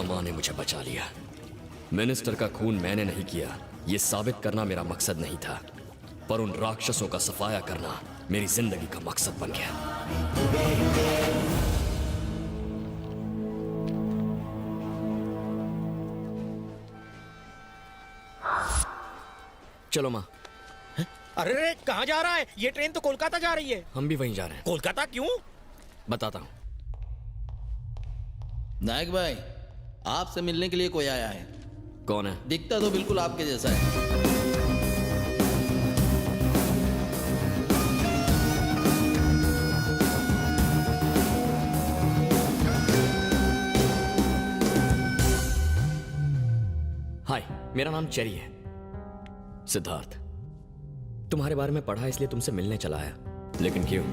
माँ ने मुझे बचा लिया। मिनिस्टर का खून मैंने नहीं किया, ये साबित करना मेरा मकसद नहीं था, पर उन राक्षसों का सफाया करना मेरी जिंदगी का मकसद बन गया। चलो माँ। अरे कहाँ जा रहा है? ये ट्रेन तो कोलकाता जा रही है। हम भी वहीं जा रहे हैं। कोलकाता क्यों? बताता हूँ। नायक भाई, आपसे मिलने के लिए कोई आया है। कौन है? दिखता तो बिल्कुल आपके जैसा है। हाय, मेरा नाम चेरी है, सिद्धार्थ। तुम्हारे बारे में पढ़ा इसलिए तुमसे मिलने चला आया। लेकिन क्यों?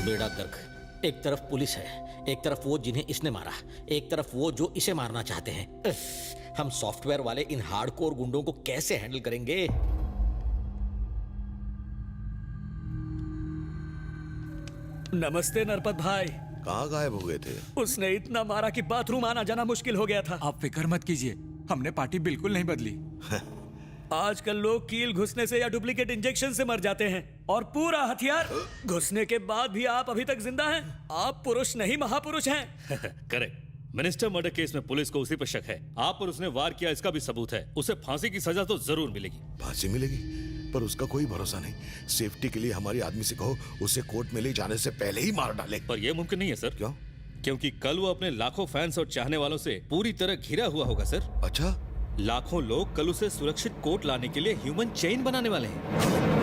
बेड़ा गर्क, एक तरफ पुलिस है, एक तरफ वो जिन्हें इसने मारा, एक तरफ वो जो इसे मारना चाहते हैं। हम सॉफ्टवेयर वाले इन हार्डकोर गुंडों को कैसे हैंडल करेंगे? नमस्ते नरपत भाई। कहाँ गायब हो गए थे? उसने इतना मारा कि बाथरूम आना जाना मुश्किल हो गया था। आप फिक्र मत कीजिए, हमने पार्टी बिल्कुल नहीं बदली। आजकल लोग कील घुसने से या डुप्लीकेट इंजेक्शन से मर जाते हैं, और पूरा हथियार घुसने के बाद भी आप अभी तक जिंदा हैं। आप पुरुष नहीं महापुरुष हैं। करेक्ट। मिनिस्टर मर्डर केस में पुलिस को उसी पर शक है। आप पर उसने वार किया इसका भी सबूत है। उसे फांसी की सजा तो जरूर मिलेगी। फांसी मिलेगी? पर उसका कोई भरोसा नहीं। सेफ्टी के लिए हमारी आदमी से कहो उसे कोर्ट में ले जाने से पहले ही मार डाले। पर यह मुमकिन नहीं है सर। क्यों? क्योंकि कल वो अपने लाखों फैंस और चाहने वालों से पूरी तरह घिरा हुआ होगा सर। अच्छा? लाखों लोग कल उसे सुरक्षित कोर्ट लाने के लिए ह्यूमन चेन बनाने वाले हैं।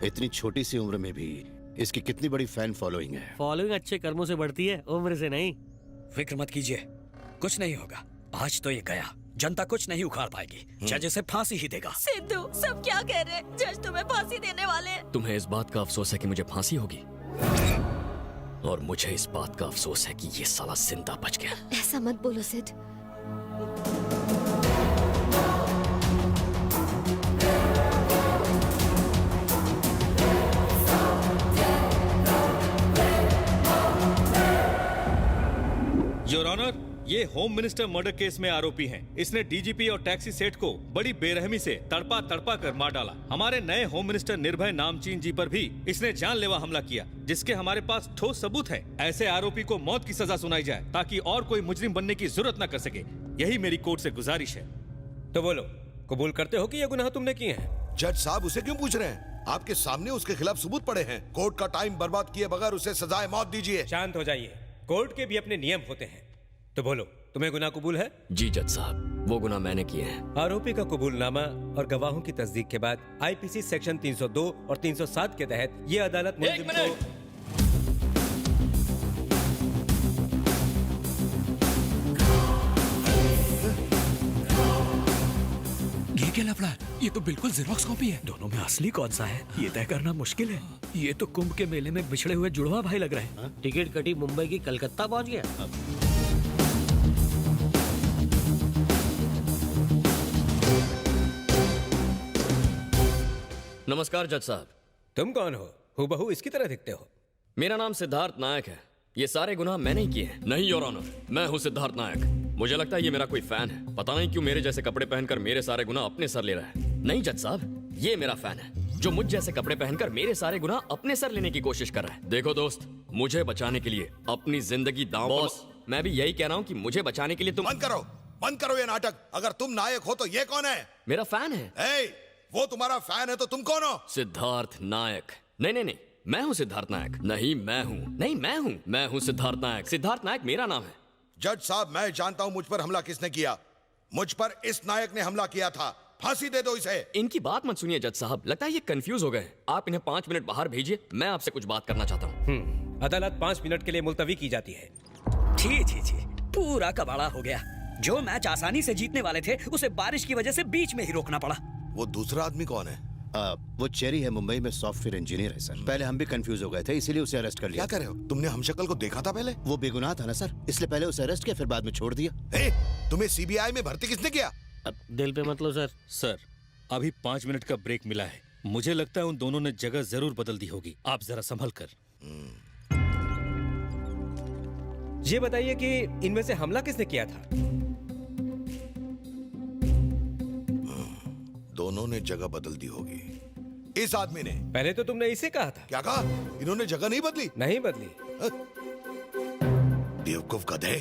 इतनी छोटी सी उम्र में भी इसकी कितनी बड़ी फैन फॉलोइंग है। फॉलोइंग अच्छे कर्मों से बढ़ती है, उम्र से नहीं। फिक्र मत कीजिए, कुछ नहीं होगा। आज तो ये गया, जनता कुछ नहीं उखाड़ पाएगी। जज इसे फांसी ही देगा। सिद्धू, सब क्या कह रहे हैं? जज तुम्हें फांसी देने वाले हैं। तुम्हें इस बात का अफसोस है कि मुझे फांसी होगी, और मुझे इस बात का अफसोस है कि ये साला जिंदा बच गया। ऐसा मत बोलो सिद्ध। योर ऑनर, ये होम मिनिस्टर मर्डर केस में आरोपी हैं। इसने डीजीपी और टैक्सी सेठ को बड़ी बेरहमी से तड़पा तड़पा कर मार डाला। हमारे नए होम मिनिस्टर निर्भय नामचीन जी पर भी इसने जानलेवा हमला किया, जिसके हमारे पास ठोस सबूत है। ऐसे आरोपी को मौत की सजा सुनाई जाए ताकि और कोई मुजरिम बनने की जरूरत न कर सके। यही मेरी कोर्ट से गुजारिश है। तो बोलो, कबूल करते हो कि ये गुनाह तुमने किए हैं? जज साहब उसे क्यों पूछ रहे हैं? आपके सामने उसके खिलाफ सबूत पड़े हैं। कोर्ट का टाइम बर्बाद किए बगैर उसे सजाए मौत दीजिए। शांत हो जाइए, कोर्ट के भी अपने नियम होते हैं। तो बोलो, तुम्हें गुनाह कबूल है? जी जज साहब, वो गुनाह मैंने किए हैं। आरोपी का कबूलनामा और गवाहों की तस्दीक के बाद आईपीसी सेक्शन 302 और 307 के तहत ये अदालत मुलजिम को... ये क्या लफड़ा है? ये तो बिल्कुल जेरोक्स कॉपी है। दोनों में असली कौन सा है ये तय करना मुश्किल है। ये तो कुंभ के मेले में बिछड़े हुए जुड़वा भाई लग रहे हैं। टिकट कटी मुंबई की कलकत्ता पहुंच गया। नमस्कार जज साहब। तुम कौन हो? हूबहू इसकी तरह दिखते हो। मेरा नाम सिद्धार्थ नायक है। ये सारे गुनाह मैंने ही किए हैं। नहीं योर ऑनर, मैं हूँ सिद्धार्थ नायक। मुझे लगता है ये मेरा कोई फैन है। पता नहीं क्यों मेरे जैसे कपड़े पहनकर मेरे सारे गुनाह अपने सर ले रहा है। नहीं जज साहब, ये मेरा फैन है जो मुझ जैसे कपड़े पहनकर मेरे सारे गुनाह अपने सर लेने की कोशिश कर रहा है। देखो दोस्त, मुझे बचाने के लिए अपनी जिंदगी दांव। बॉस, मैं भी यही कह रहा हूँ कि मुझे बचाने के लिए तुम... बंद करो। बंद करो ये नाटक। अगर तुम नायक हो तो ये कौन है? मेरा फैन है। ए, वो तुम्हारा फैन है तो तुम कौन हो? सिद्धार्थ नायक। नहीं नहीं नहीं, मैं हूँ सिद्धार्थ नायक। नहीं मैं हूँ। मैं हूँ सिद्धार्थ नायक। सिद्धार्थ नायक मेरा नाम है। जज साहब, मैं जानता हूं मुझ पर हमला किसने किया। मुझ पर इस नायक ने हमला किया था। फांसी दे दो इसे। इनकी बात मत सुनिए जज साहब, लगता है ये कंफ्यूज हो गए। आप इन्हें 5 मिनट बाहर भेजिए, मैं आपसे कुछ बात करना चाहता हूँ। अदालत 5 मिनट के लिए मुलतवी की जाती है। छी, पूरा कबाड़ा हो गया। जो मैच आसानी से जीतने वाले थे उसे बारिश की वजह से बीच में ही रोकना पड़ा। वो दूसरा आदमी कौन है? वो चेरी है, मुंबई में सॉफ्टवेयर इंजीनियर है सर। पहले हम भी कंफ्यूज हो गए थे, इसीलिए उसे अरेस्ट कर लिया। क्या कर रहे हो? तुमने हमशक्ल को देखा था पहले? वो बेगुनाह था ना सर, इसलिए पहले उसे अरेस्ट किया, फिर बाद में छोड़ दिया। तुम्हें सीबीआई में भर्ती किसने किया? अब दिल पे मत लो सर। सर, अभी 5 मिनट का ब्रेक मिला है। मुझे लगता है उन दोनों ने जगह जरूर बदल दी होगी। आप जरा संभल कर। ये बताइए कि इनमें से हमला किसने किया था? दोनों ने जगह बदल दी होगी। इस आदमी ने। पहले तो तुमने इसे कहा था। क्या कहा? इन्होंने जगह नहीं बदली। नहीं बदली। बेवकूफ गधे।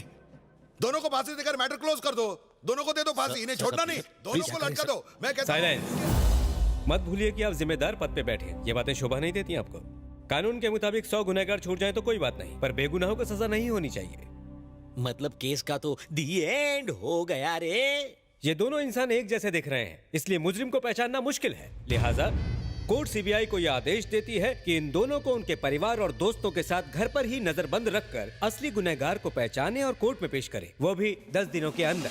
दोनों को फांसी देकर मैटर क्लोज कर दो। दोनों को दे दो फांसी, इन्हें छोड़ना नहीं। दोनों को लटका दो। मैं कहता हूं। साइलेंस। मत भूलिए कि आप जिम्मेदार पद पे बैठे हैं। ये बातें शोभा नहीं देती आपको। कानून के मुताबिक 100 गुनहगार छूट जाए तो कोई बात नहीं, पर बेगुनाहों को सजा नहीं होनी चाहिए। मतलब केस का तो दी एंड हो गया रे। ये दोनों इंसान एक जैसे दिख रहे हैं, इसलिए मुजरिम को पहचानना मुश्किल है। लिहाजा कोर्ट सीबीआई को यह आदेश देती है कि इन दोनों को उनके परिवार और दोस्तों के साथ घर पर ही नजरबंद रखकर असली गुनहगार को पहचाने और कोर्ट में पेश करे, वो भी 10 दिनों के अंदर।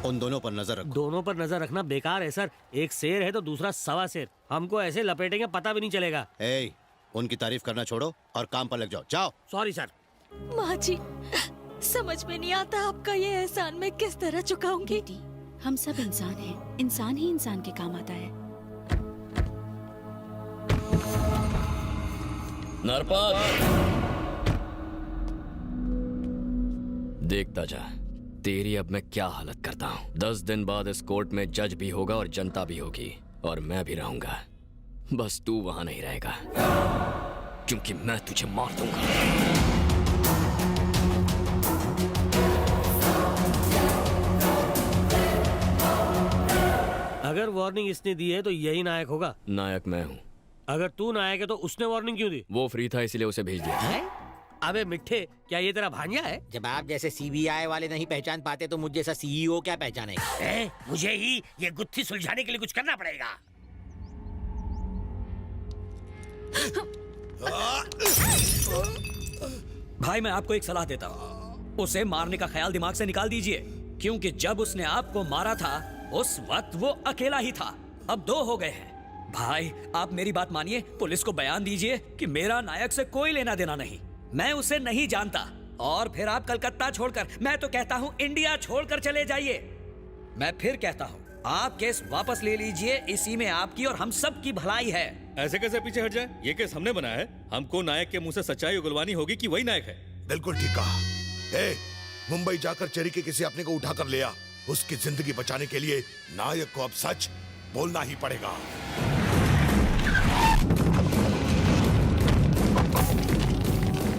उन दोनों पर नजर रखो। दोनों पर नजर रखना बेकार है सर। एक शेर है तो दूसरा सवा शेर। हमको ऐसे लपेटेंगे पता भी नहीं चलेगा। उनकी तारीफ करना छोड़ो और काम पर लग जाओ। जाओ। Sorry sir. माँ जी, समझ में नहीं आता आपका ये एहसान मैं किस तरह चुकाऊंगी। बेटी, हम सब इंसान हैं। इंसान ही इंसान के काम आता है। नरपत, देखता जा तेरी अब मैं क्या हालत करता हूँ। 10 दिन बाद इस कोर्ट में जज भी होगा और जनता भी होगी, और मैं भी रहूंगा। बस तू वहां नहीं रहेगा, क्योंकि मैं तुझे मार दूंगा। अगर वार्निंग इसने दी है तो यही नायक होगा। नायक मैं हूँ। अगर तू नायक है तो उसने वार्निंग क्यों दी? वो फ्री था इसलिए उसे भेज दिया। अबे मिठ्ठे, क्या ये तेरा भांजा है? जब आप जैसे सीबीआई वाले नहीं पहचान पाते तो मुझ जैसा सीईओ क्या पहचानेगा? मुझे ही ये गुत्थी सुलझाने के लिए कुछ करना पड़ेगा। भाई, मैं आपको एक सलाह देता हूँ, उसे मारने का ख्याल दिमाग से निकाल दीजिए, क्योंकि जब उसने आपको मारा था उस वक्त वो अकेला ही था। अब 2 हो गए हैं। भाई, आप मेरी बात मानिए, पुलिस को बयान दीजिए कि मेरा नायक से कोई लेना देना नहीं, मैं उसे नहीं जानता। और फिर आप कलकत्ता छोड़कर, मैं तो कहता हूँ इंडिया छोड़कर चले जाइए। मैं फिर कहता हूँ, आप केस वापस ले लीजिए, इसी में आपकी और हम सब की भलाई है। ऐसे कैसे पीछे हट जाए? ये केस हमने बनाया है। हमको नायक के मुंह से सच्चाई उगलवानी होगी कि वही नायक है। बिल्कुल ठीक कहा। मुंबई जाकर चेरी के किसी अपने को उठाकर ले आ। उसकी जिंदगी बचाने के लिए नायक को अब सच बोलना ही पड़ेगा।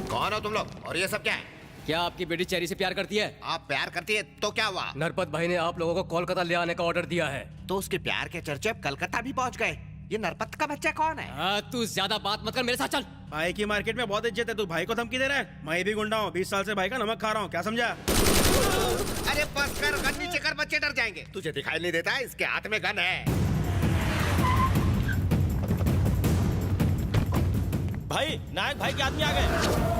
कौन हो तुम लोग और ये सब क्या है? क्या आपकी बेटी चेरी से प्यार करती है? आप प्यार करती है तो क्या हुआ? नरपत भाई ने आप लोगों को कोलकाता ले आने का ऑर्डर दिया है। तो उसके प्यार के चर्चे अब कलकत्ता भी पहुंच गए। ये नरपत का बच्चा कौन है? तू ज्यादा बात मत कर, मेरे साथ चल। भाई की मार्केट में बहुत इज्जत है, तू भाई को धमकी दे रहा है? मैं भी गुंडा हूँ, 20 साल से भाई का नमक खा रहा हूँ, क्या समझा? अरे बस कर, गन नीचे कर, बच्चे डर जाएंगे। तुझे दिखाई नहीं देता है? इसके हाथ में गन है। भाई, नायक भाई के आदमी आ गए।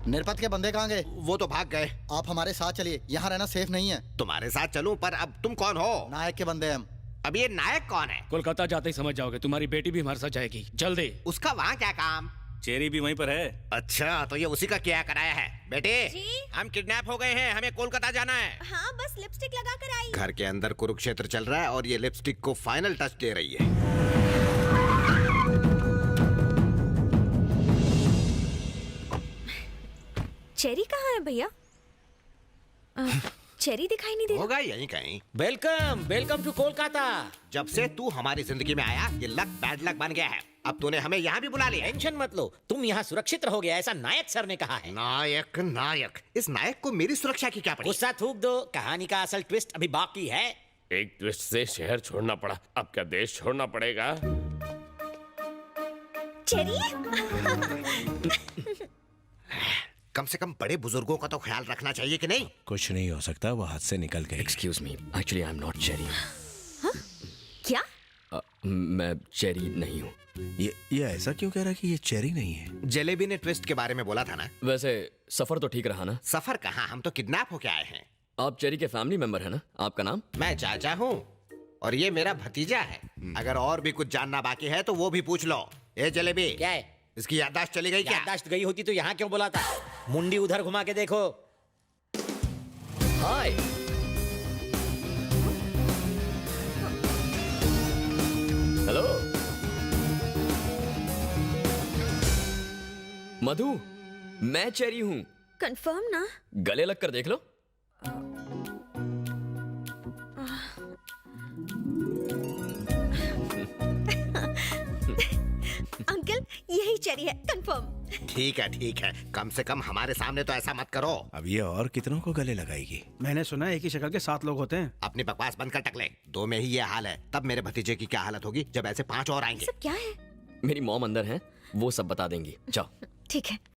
निर्पत के बंदे कहाँ गए? वो तो भाग गए। आप हमारे साथ चलिए, यहाँ रहना सेफ नहीं है। तुम्हारे साथ चलूं, पर अब तुम कौन हो? नायक के बंदे हम। अब ये नायक कौन है? कोलकाता जाते ही समझ जाओगे, तुम्हारी बेटी भी हमारे साथ जाएगी। जल्दी। उसका वहाँ क्या काम? चेरी भी वहीं पर है। अच्छा, तो ये उसी का क्या कराया है? बेटे, हम किडनैप हो गए हैं, हमें कोलकाता जाना है। हाँ, बस लिपस्टिक लगा कर आई। घर के अंदर कुरुक्षेत्र चल रहा है और ये लिपस्टिक को फाइनल टच दे रही है। चेरी कहाँ है भैया? चेरी दिखाई नहीं दे रहा। होगा यहीं कहीं। Welcome welcome to Kolkata. जब से तू हमारी जिंदगी में आया ये लक बैड लक बन गया है। अब तूने हमें यहाँ भी बुला लिया। टेंशन मत लो, तुम यहाँ सुरक्षित रहोगे, ऐसा नायक सर ने कहा है। नायक नायक, इस नायक को मेरी सुरक्षा की क्या पड़ी? गुस्सा थूक दो, कहानी का असल ट्विस्ट अभी बाकी है। एक ट्विस्ट से शहर छोड़ना पड़ा, अब क्या देश छोड़ना पड़ेगा? चेरी कम से कम बड़े बुजुर्गों का तो ख्याल रखना चाहिए कि नहीं? कुछ नहीं हो सकता, वो हाथ से निकल गई। Excuse me, actually I am not cherry. क्या? मैं चेरी नहीं हूँ। ये ऐसा क्यों कह रहा कि ये चेरी नहीं है? जलेबी ने ट्विस्ट के बारे में बोला था ना। वैसे सफर तो ठीक रहा ना? सफर कहाँ, हम तो किडनैप होके आए हैं। आप चेरी के फैमिली मेंबर है ना? आपका नाम? मैं चाचा हूँ और ये मेरा भतीजा है। अगर और भी कुछ जानना बाकी है तो वो भी पूछ लो। ए जलेबी, क्या है? इसकी याददाश्त चली गई क्या? याददाश्त गई होती तो यहाँ क्यों बुलाता? मुंडी उधर घुमा के देखो। हाय। हेलो मधु, मैं चेरी हूँ। कंफर्म ना? गले लग कर देख लो। अंकल यही चेरी है, कंफर्म। ठीक है, कम से कम हमारे सामने तो ऐसा मत करो। अब ये और कितनों को गले लगाएगी? मैंने सुना एक ही शक्ल के 7 लोग होते हैं। अपनी बकवास बंद कर टकले। 2 में ही ये हाल है, तब मेरे भतीजे की क्या हालत होगी जब ऐसे 5 और आएंगे। सब क्या है? मेरी मॉम अंदर है, वो सब बता देंगी। जाओ। ठीक है।